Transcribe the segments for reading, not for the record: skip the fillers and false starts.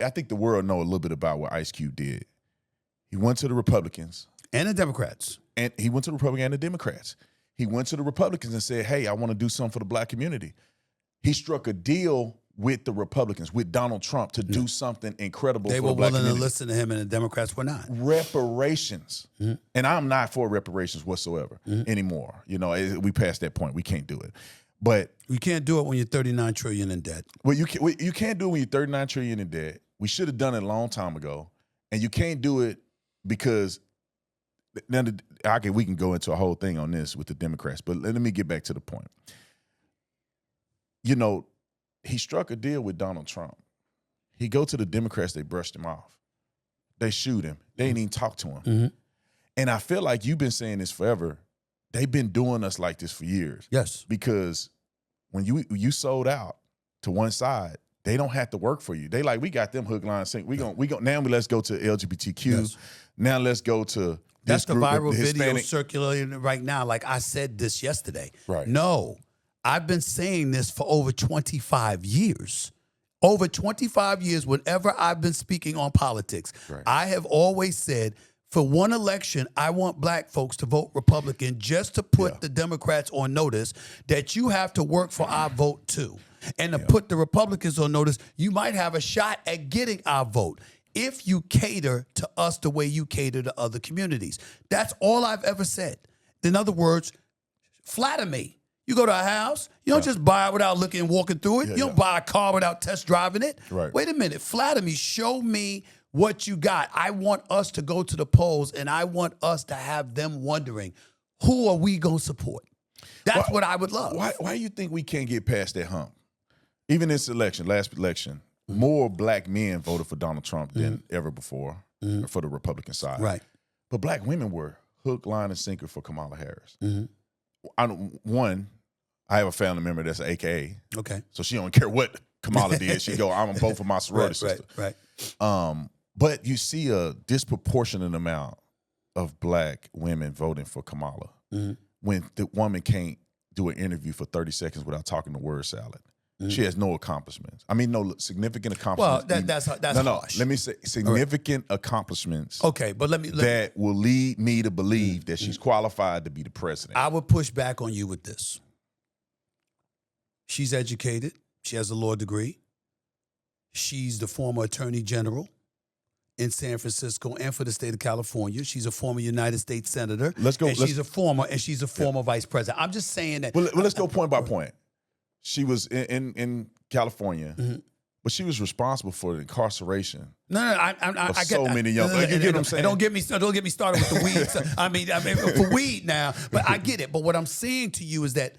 I think the world know a little bit about what Ice Cube did. He went to the Republicans. And the Democrats. And he went to the Republicans and the Democrats. He went to the Republicans and said, hey, I want to do something for the black community. He struck a deal with the Republicans, with Donald Trump, to do something incredible for the black community. They were willing to listen to him, and the Democrats were not. Reparations. And I'm not for reparations whatsoever anymore. You know, we passed that point. We can't do it. But you can't do it when you're $39 trillion in debt. Well, you can't do it when you're $39 trillion in debt. We should have done it a long time ago. And you can't do it because now we can go into a whole thing on this with the Democrats, but let me get back to the point. You know, he struck a deal with Donald Trump. He go to the Democrats, they brushed him off. They shoot him. They ain't even talk to him. And I feel like you've been saying this forever. They've been doing us like this for years. Yes. Because when you sold out to one side, they don't have to work for you. They like, we got them hook, line, sink. Now let's go to LGBTQ. Yes. Now let's go to That's the group, viral the video Hispanic. circulating right now. Like I said this yesterday. Right. No, I've been saying this for over 25 years. Over 25 years, whenever I've been speaking on politics, I have always said, for one election, I want black folks to vote Republican just to put the Democrats on notice that you have to work for our vote too. And to put the Republicans on notice, you might have a shot at getting our vote if you cater to us the way you cater to other communities. That's all I've ever said. In other words, flatter me. You go to a house, you don't just buy it without looking and walking through it. You don't buy a car without test driving it. Right. Wait a minute, flatter me. Show me what you got. I want us to go to the polls, and I want us to have them wondering, who are we going to support? That's what I would love. Why do you think we can't get past that hump? Even this election, last election, more black men voted for Donald Trump than ever before for the Republican side. Right. But black women were hook, line, and sinker for Kamala Harris. I have a family member that's an AKA. Okay. So she don't care what Kamala did. She go, I'm both of my sorority sister. Right. But you see a disproportionate amount of black women voting for Kamala when the woman can't do an interview for 30 seconds without talking the word salad. She has no accomplishments. I mean, no significant accomplishments. Well, that's harsh. Let me say significant accomplishments. Okay, but let me that will lead me to believe that she's qualified to be the president. I would push back on you with this. She's educated. She has a law degree. She's the former attorney general in San Francisco and for the state of California. She's a former United States senator. She's a former vice president. I'm just saying that. Well, let's go point by point. She was in California, but she was responsible for the incarceration. I get so many young. You get what I'm saying? Don't get me started with the weed. I mean, for weed now, but I get it. But what I'm saying to you is that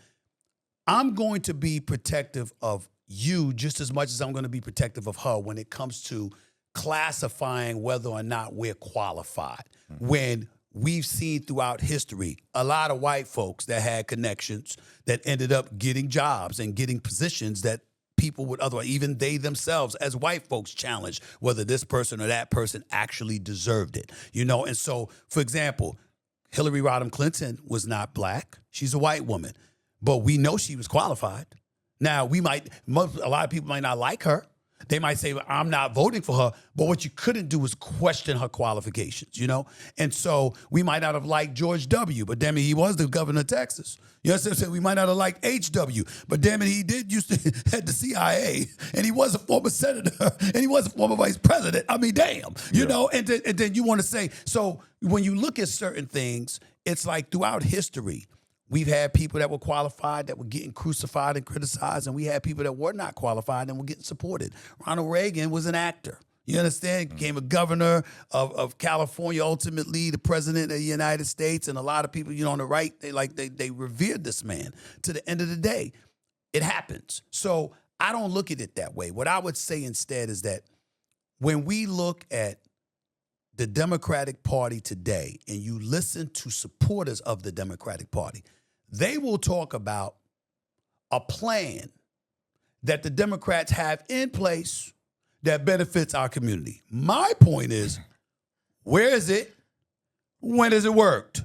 I'm going to be protective of you just as much as I'm going to be protective of her when it comes to classifying whether or not we're qualified. When we've seen throughout history a lot of white folks that had connections that ended up getting jobs and getting positions that people would otherwise, even they themselves as white folks, challenged whether this person or that person actually deserved it. You know, and so, for example, Hillary Rodham Clinton was not black. She's a white woman. But we know she was qualified. Now, a lot of people might not like her. They might say, well, I'm not voting for her. But what you couldn't do is question her qualifications, you know? And so we might not have liked George W., but damn it, he was the governor of Texas. You know what I'm saying? We might not have liked H.W., but damn it, he did used to head the CIA, and he was a former senator, and he was a former vice president. I mean, damn, you know? And then you want to say, so when you look at certain things, it's like throughout history, we've had people that were qualified that were getting crucified and criticized, and we had people that were not qualified and were getting supported. Ronald Reagan was an actor. You understand? Became a governor of California, ultimately the president of the United States, and a lot of people, you know, on the right, they revered this man to the end of the day. It happens. So I don't look at it that way. What I would say instead is that when we look at the Democratic Party today and you listen to supporters of the Democratic Party, they will talk about a plan that the Democrats have in place that benefits our community. My point is, where is it? When has it worked?